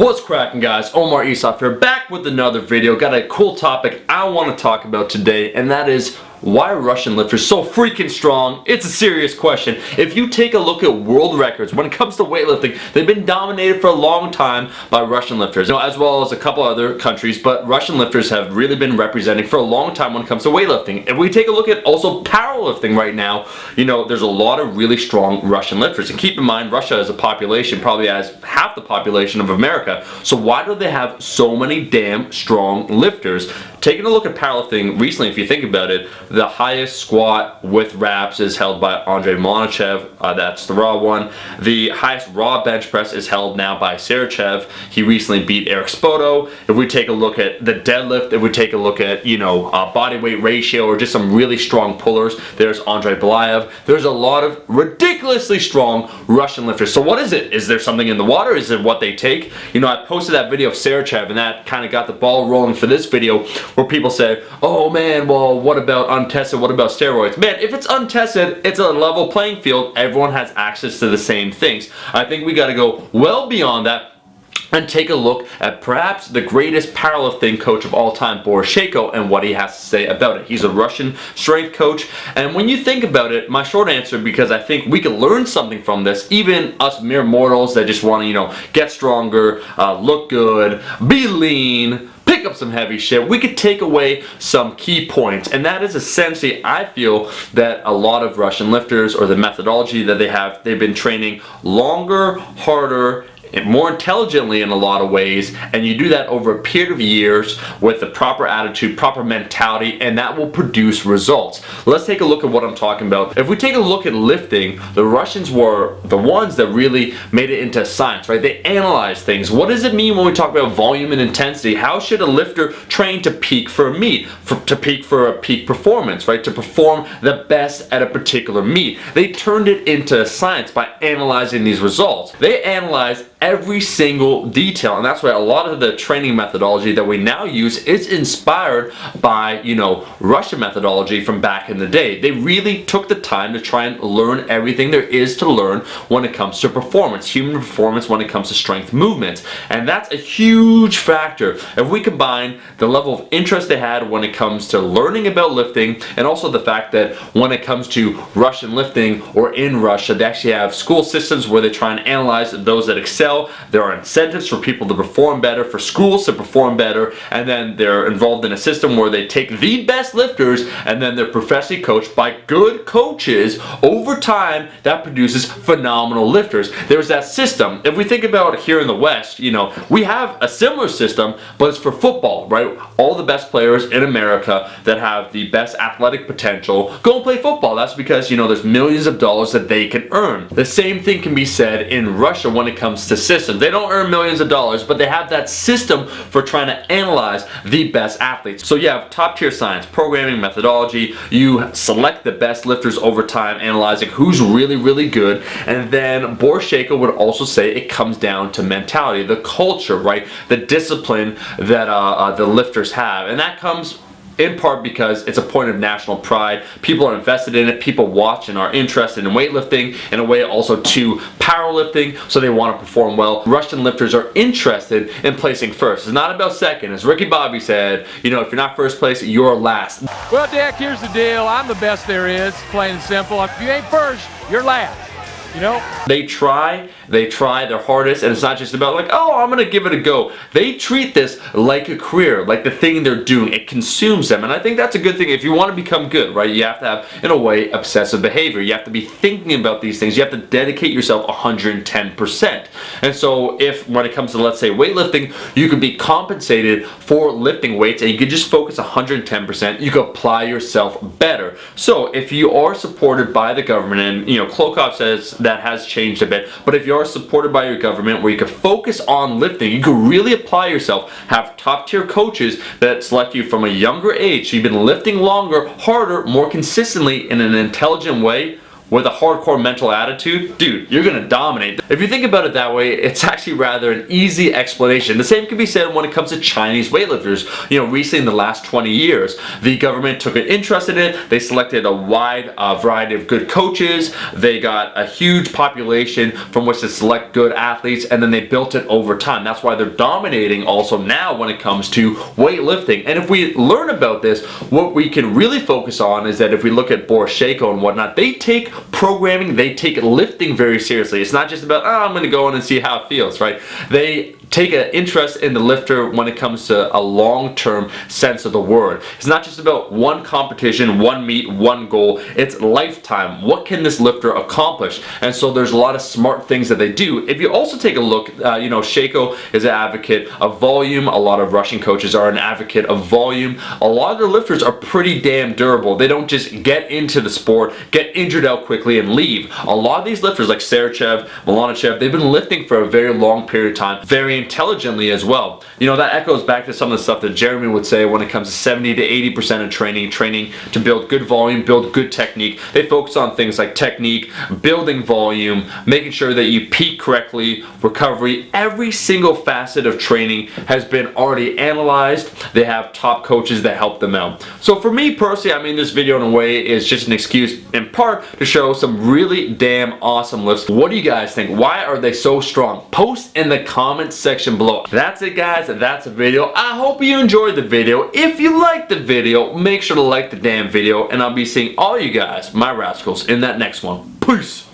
What's cracking, guys? Omar Isuf here, back with another video. Got a cool topic I want to talk about today, and that is why are Russian lifters so freaking strong? It's a serious question. If you take a look at world records, when it comes to weightlifting, they've been dominated for a long time by Russian lifters, as well as a couple other countries, but Russian lifters have really been representing for a long time when it comes to weightlifting. If we take a look at also powerlifting right now, there's a lot of really strong Russian lifters. And keep in mind, Russia as a population probably has half the population of America. So why do they have so many damn strong lifters? Taking a look at powerlifting recently, if you think about it, the highest squat with wraps is held by Andrei Monachev. That's the raw one. The highest raw bench press is held now by Sarachev. He recently beat Eric Spoto. If we take a look at the deadlift, if we take a look at, body weight ratio or just some really strong pullers, there's Andrei Belayev. There's a lot of ridiculously strong Russian lifters. So what is it? Is there something in the water? Is it what they take? I posted that video of Sarachev, and that kind of got the ball rolling for this video, where people said, oh man, well, what about untested? What about steroids? Man, if it's untested, it's a level playing field. Everyone has access to the same things. I think we got to go well beyond that and take a look at perhaps the greatest powerlifting coach of all time, Boris Shaiko, and what he has to say about it. He's a Russian strength coach, and when you think about it, my short answer, because I think we can learn something from this, even us mere mortals that just want to, get stronger, look good, be lean, pick up some heavy shit, we could take away some key points. And that is essentially, I feel that a lot of Russian lifters, or the methodology that they have, they've been training longer, harder, more intelligently in a lot of ways, and you do that over a period of years with the proper attitude, proper mentality, and that will produce results. Let's take a look at what I'm talking about. If we take a look at lifting, the Russians were the ones that really made it into science, right? They analyzed things. What does it mean when we talk about volume and intensity? How should a lifter train to peak for a meet, to peak for a peak performance, right? To perform the best at a particular meet. They turned it into science by analyzing these results. They analyzed every single detail, and that's why a lot of the training methodology that we now use is inspired by Russian methodology from back in the day. They really took the time to try and learn everything there is to learn when it comes to performance, human performance, when it comes to strength movements, and that's a huge factor. If we combine the level of interest they had when it comes to learning about lifting, and also the fact that when it comes to Russian lifting, or in Russia, they actually have school systems where they try and analyze those that excel. There are incentives for people to perform better, for schools to perform better, and then they're involved in a system where they take the best lifters and then they're professionally coached by good coaches. Over time, that produces phenomenal lifters. There's that system. If we think about it here in the West, we have a similar system, but it's for football, right? All the best players in America that have the best athletic potential go and play football. That's because, there's millions of dollars that they can earn. The same thing can be said in Russia when it comes to systems. They don't earn millions of dollars, but they have that system for trying to analyze the best athletes. So you have top tier science, programming, methodology. You select the best lifters over time, analyzing who's really, really good. And then Boris Shaiko would also say it comes down to mentality, the culture, right? The discipline that the lifters have. And that comes in part because it's a point of national pride. People are invested in it. People watch and are interested in weightlifting, in a way also to powerlifting, so they want to perform well. Russian lifters are interested in placing first. It's not about second. As Ricky Bobby said, if you're not first place, you're last. Well, Dick, here's the deal. I'm the best there is, plain and simple. If you ain't first, you're last. They try their hardest, and it's not just about oh, I'm gonna give it a go. They treat this like a career, like the thing they're doing. It consumes them, and I think that's a good thing. If you want to become good, right, you have to have, in a way, obsessive behavior. You have to be thinking about these things. You have to dedicate yourself 110%. And so when it comes to, let's say, weightlifting, you could be compensated for lifting weights, and you could just focus 110%. You could apply yourself better. So if you are supported by the government, and Klokov says that has changed a bit, but if you're supported by your government where you can focus on lifting, you can really apply yourself, have top tier coaches that select you from a younger age, so you've been lifting longer, harder, more consistently in an intelligent way, with a hardcore mental attitude, dude, you're gonna dominate. If you think about it that way, it's actually rather an easy explanation. The same can be said when it comes to Chinese weightlifters. You know, recently in the last 20 years, the government took an interest in it. They selected a wide variety of good coaches. They got a huge population from which to select good athletes, and then they built it over time. That's why they're dominating also now when it comes to weightlifting. And if we learn about this, what we can really focus on is that if we look at Boris Sheiko and whatnot, they take programming, they take lifting very seriously. It's not just about, oh, I'm going to go in and see how it feels, right? They take an interest in the lifter when it comes to a long-term sense of the word. It's not just about one competition, one meet, one goal. It's lifetime. What can this lifter accomplish? And so there's a lot of smart things that they do. If you also take a look, Sheiko is an advocate of volume. A lot of Russian coaches are an advocate of volume. A lot of their lifters are pretty damn durable. They don't just get into the sport, get injured out quickly and leave. A lot of these lifters like Sarachev, Milanachev, they've been lifting for a very long period of time, very intelligently as well. You know, that echoes back to some of the stuff that Jeremy would say when it comes to 70 to 80% of training to build good volume, build good technique. They focus on things like technique, building volume, making sure that you peak correctly, recovery. Every single facet of training has been already analyzed. They have top coaches that help them out. So for me personally, I mean, this video in a way is just an excuse in part to show some really damn awesome lifts. What do you guys think? Why are they so strong? Post in the comments section below. That's it, guys. That's a video. I hope you enjoyed the video. If you liked the video, make sure to like the damn video, and I'll be seeing all you guys, my rascals, in that next one. Peace.